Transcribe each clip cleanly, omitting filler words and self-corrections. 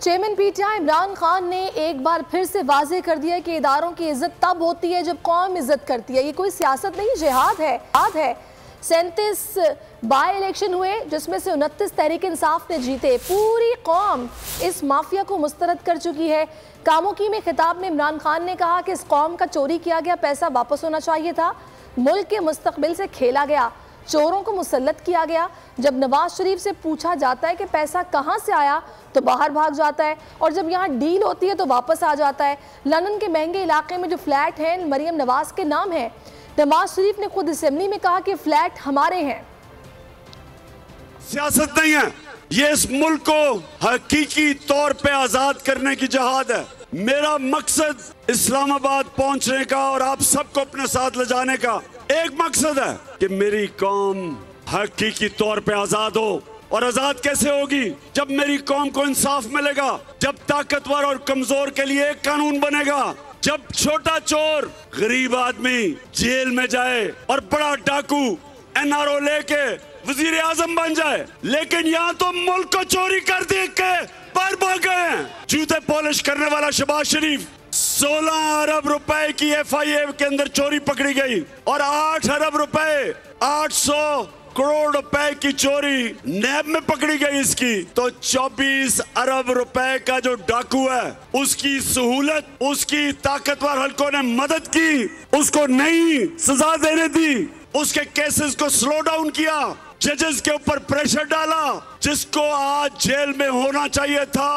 Chairman PTI Imran Khan ने एक बार फिर से वाज़ेह कर दिया कि इदारों की इज्जत तब होती है जब कौम इज्जत करती है। ये कोई सियासत नहीं, जिहाद है। 37 बाई इलेक्शन हुए जिसमें से 29 तहरीक इंसाफ ने जीते। पूरी कौम इस माफिया को मुस्तरद कर चुकी है। कामोकी में खिताब में इमरान खान ने कहा कि इस कौम का चोरी किया गया पैसा वापस होना चाहिए था। मुल्क के मुस्तकबिल से खेला गया, चोरों को मुसल्लत किया गया। जब नवाज शरीफ से पूछा जाता है कि पैसा कहाँ से आया तो बाहर भाग जाता है, और जब यहाँ डील होती है तो वापस आ जाता है। लंदन के महंगे इलाके में जो फ्लैट हैं मरियम नवाज के नाम है। नवाज शरीफ ने खुद असेंबली में कहा कि फ्लैट हमारे हैं। सियासत नहीं है ये, इस मुल्क को हकीकी तौर पे आजाद करने की जहाद है। मेरा मकसद इस्लामाबाद पहुंचने का और आप सबको अपने साथ ले जाने का एक मकसद है कि मेरी कौम हकीकी तौर पे आजाद हो। और आजाद कैसे होगी? जब मेरी कौम को इंसाफ मिलेगा, जब ताकतवर और कमजोर के लिए एक कानून बनेगा, जब छोटा चोर गरीब आदमी जेल में जाए और बड़ा डाकू एनआरओ लेके वजीर आजम बन जाए। लेकिन यहाँ तो मुल्क को चोरी कर देख के बाहर भाग गए हैं। जूते पॉलिश करने वाला शहबाज शरीफ 16 अरब रुपए की FIA के अंदर चोरी पकड़ी गई और 8 अरब रुपए 800 करोड़ रुपए की चोरी नैब में पकड़ी गई इसकी। तो 24 अरब रुपए का जो डाकू है उसकी सहूलत, उसकी ताकतवर हलकों ने मदद की, उसको नई सजा देने दी, उसके केसेस को स्लो डाउन किया, जजेस के ऊपर प्रेशर डाला, जिसको आज जेल में होना चाहिए था।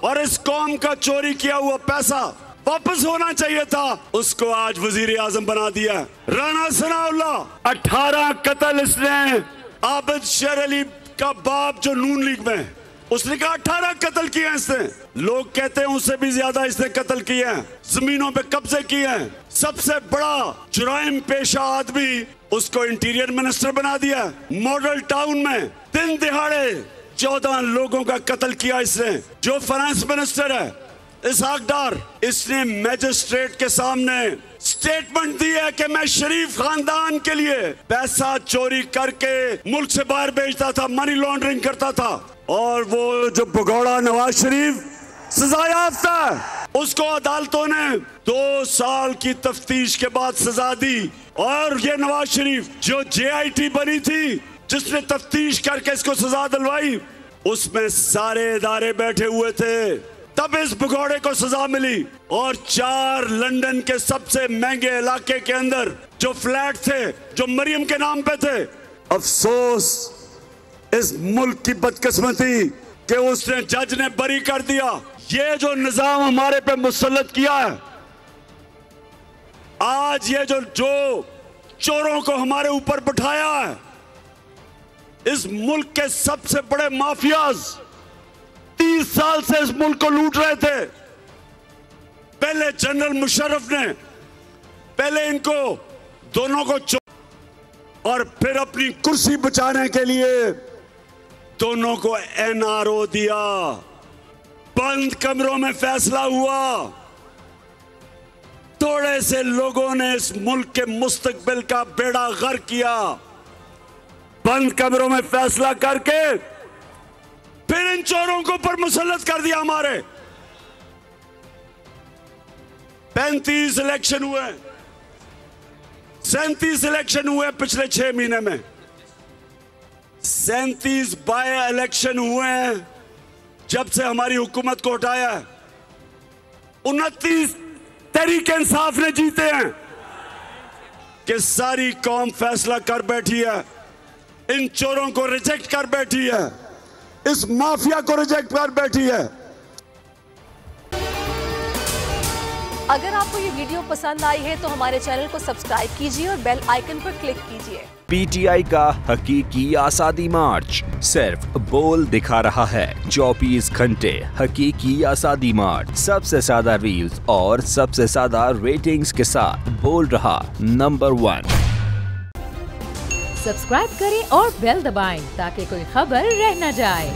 और इस कौम का चोरी किया हुआ पैसा वापस होना चाहिए था, उसको आज वजीर आजम बना दिया। राणा सनाउल्लाह 18 कत्ल इसने, आबिद शेर अली का बाप जो नून लीग में, उसने कहा 18 कत्ल किए हैं इसने। लोग कहते हैं उससे भी ज्यादा इसने कत्ल किए हैं, जमीनों पे कब्जे किए हैं। सबसे बड़ा जुराइम पेशा आदमी, उसको इंटीरियर मिनिस्टर बना दिया। मॉडल टाउन में दिन दिहाड़े 14 लोगों का कत्ल किया इसने। जो फाइनेंस मिनिस्टर है इसहाक डार, इसने मैजिस्ट्रेट के सामने स्टेटमेंट दी है कि मैं शरीफ खानदान के लिए पैसा चोरी करके मुल्क से बाहर भेजता था, मनी लॉन्ड्रिंग करता था। और वो जो भगौड़ा नवाज शरीफ सजा याफ्ता है, उसको अदालतों ने 2 साल की तफ्तीश के बाद सजा दी। और ये नवाज शरीफ जो JIT बनी थी, जिसने तफ्तीश करके इसको सजा दिलवाई, उसमें सारे इदारे बैठे हुए थे, तब इस भगौड़े को सजा मिली। और 4 लंदन के सबसे महंगे इलाके के अंदर जो फ्लैट थे जो मरियम के नाम पे थे, अफसोस इस मुल्क की बदकिस्मती कि उसने जज ने बरी कर दिया। ये जो निजाम हमारे पे मुसल्लत किया है, आज ये जो चोरों को हमारे ऊपर बिठाया है, इस मुल्क के सबसे बड़े माफियाज 30 साल से इस मुल्क को लूट रहे थे। पहले जनरल मुशर्रफ ने पहले इनको दोनों को और फिर अपनी कुर्सी बचाने के लिए दोनों को NRO दिया। बंद कमरों में फैसला हुआ। थोड़े से लोगों ने इस मुल्क के मुस्तकबिल का बेड़ा गर्क किया। बंद कमरों में फैसला करके फिर इन चोरों को ऊपर मुसल्लत कर दिया। हमारे 35 इलेक्शन हुए, 37 इलेक्शन हुए पिछले 6 महीने में। 37 बाय इलेक्शन हुए हैं जब से हमारी हुकूमत को हटाया है। 29 तहरीक इंसाफ ने जीते हैं कि सारी कौम फैसला कर बैठी है, इन चोरों को रिजेक्ट कर बैठी है, इस माफिया को रिजेक्ट कर बैठी है। अगर आपको ये वीडियो पसंद आई है तो हमारे चैनल को सब्सक्राइब कीजिए और बेल आइकन पर क्लिक कीजिए। PTI का हकीकी आज़ादी मार्च सिर्फ बोल दिखा रहा है। 24 घंटे हकीकी आज़ादी मार्च, सबसे ज्यादा रील्स और सबसे ज्यादा रेटिंग्स के साथ बोल रहा नंबर 1। सब्सक्राइब करें और बेल दबाएं ताकि कोई खबर रह न जाए।